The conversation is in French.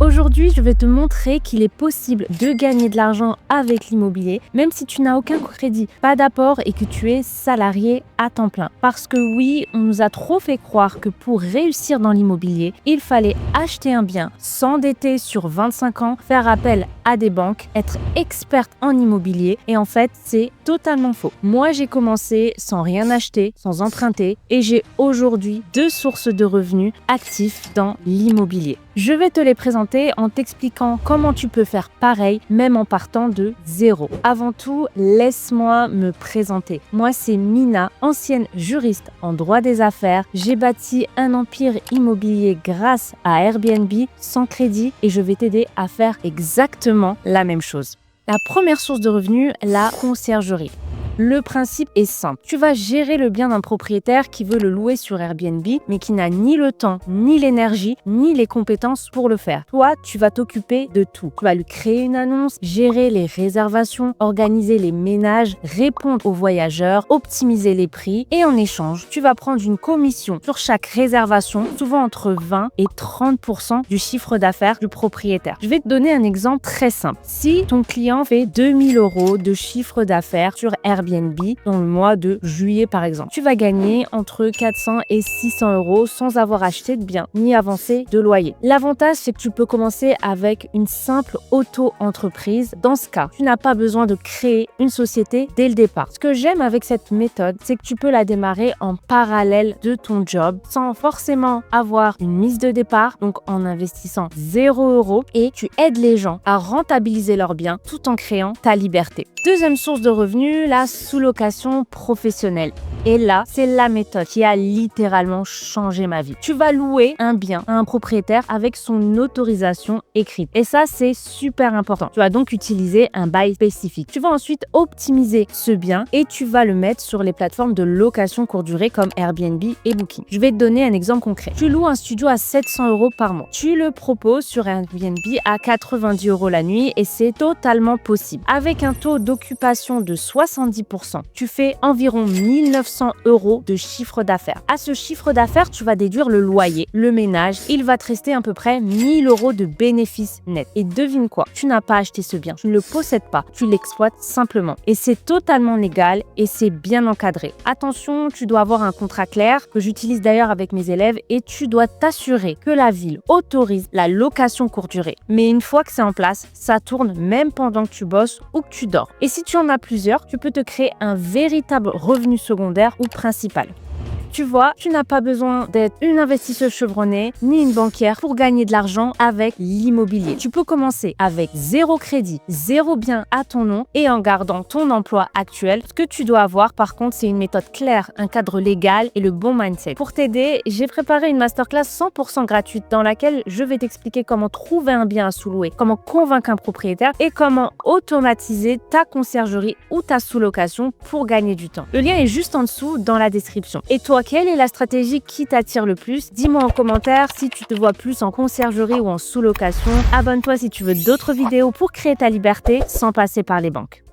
Aujourd'hui, je vais te montrer qu'il est possible de gagner de l'argent avec l'immobilier, même si tu n'as aucun crédit, pas d'apport et que tu es salarié à temps plein. Parce que oui, on nous a trop fait croire que pour réussir dans l'immobilier, il fallait acheter un bien, s'endetter sur 25 ans, faire appel à des banques, être experte en immobilier et en fait, c'est totalement faux. Moi, j'ai commencé sans rien acheter, sans emprunter et j'ai aujourd'hui 2 sources de revenus actifs dans l'immobilier. Je vais te les présenter en t'expliquant comment tu peux faire pareil, même en partant de zéro. Avant tout, laisse-moi me présenter. Moi, c'est Mina, ancienne juriste en droit des affaires. J'ai bâti un empire immobilier grâce à Airbnb sans crédit et je vais t'aider à faire exactement la même chose. La première source de revenus, la conciergerie. Le principe est simple. Tu vas gérer le bien d'un propriétaire qui veut le louer sur Airbnb, mais qui n'a ni le temps, ni l'énergie, ni les compétences pour le faire. Toi, tu vas t'occuper de tout. Tu vas lui créer une annonce, gérer les réservations, organiser les ménages, répondre aux voyageurs, optimiser les prix et en échange, tu vas prendre une commission sur chaque réservation, souvent entre 20 et 30% du chiffre d'affaires du propriétaire. Je vais te donner un exemple très simple. Si ton client fait 2000 € de chiffre d'affaires sur Airbnb, dans le mois de juillet par exemple. Tu vas gagner entre 400 et 600 € sans avoir acheté de bien ni avancé de loyer. L'avantage, c'est que tu peux commencer avec une simple auto-entreprise. Dans ce cas, tu n'as pas besoin de créer une société dès le départ. Ce que j'aime avec cette méthode, c'est que tu peux la démarrer en parallèle de ton job sans forcément avoir une mise de départ, donc en investissant 0 € et tu aides les gens à rentabiliser leurs biens tout en créant ta liberté. Deuxième source de revenus, la sous-location professionnelle. Et là, c'est la méthode qui a littéralement changé ma vie. Tu vas louer un bien à un propriétaire avec son autorisation écrite. Et ça, c'est super important. Tu vas donc utiliser un bail spécifique. Tu vas ensuite optimiser ce bien et tu vas le mettre sur les plateformes de location courte durée comme Airbnb et Booking. Je vais te donner un exemple concret. Tu loues un studio à 700 € par mois. Tu le proposes sur Airbnb à 90 € la nuit et c'est totalement possible. Avec un taux d'occupation de 70%, tu fais environ 1900 € de chiffre d'affaires. À ce chiffre d'affaires, tu vas déduire le loyer, le ménage. Il va te rester à peu près 1000 € de bénéfices nets. Et devine quoi? Tu n'as pas acheté ce bien. Tu ne le possèdes pas. Tu l'exploites simplement. Et c'est totalement légal et c'est bien encadré. Attention, tu dois avoir un contrat clair que j'utilise d'ailleurs avec mes élèves et tu dois t'assurer que la ville autorise la location courte durée. Mais une fois que c'est en place, ça tourne même pendant que tu bosses ou que tu dors. Et si tu en as plusieurs, tu peux te créer un véritable revenu secondaire ou principal. Tu vois, tu n'as pas besoin d'être une investisseuse chevronnée ni une banquière pour gagner de l'argent avec l'immobilier. Tu peux commencer avec 0 crédit, 0 bien à ton nom et en gardant ton emploi actuel. Ce que tu dois avoir, par contre, c'est une méthode claire, un cadre légal et le bon mindset. Pour t'aider, j'ai préparé une masterclass 100% gratuite dans laquelle je vais t'expliquer comment trouver un bien à sous-louer, comment convaincre un propriétaire et comment automatiser ta conciergerie ou ta sous-location pour gagner du temps. Le lien est juste en dessous dans la description. Et toi, quelle est la stratégie qui t'attire le plus? Dis-moi en commentaire si tu te vois plus en conciergerie ou en sous-location. Abonne-toi si tu veux d'autres vidéos pour créer ta liberté sans passer par les banques.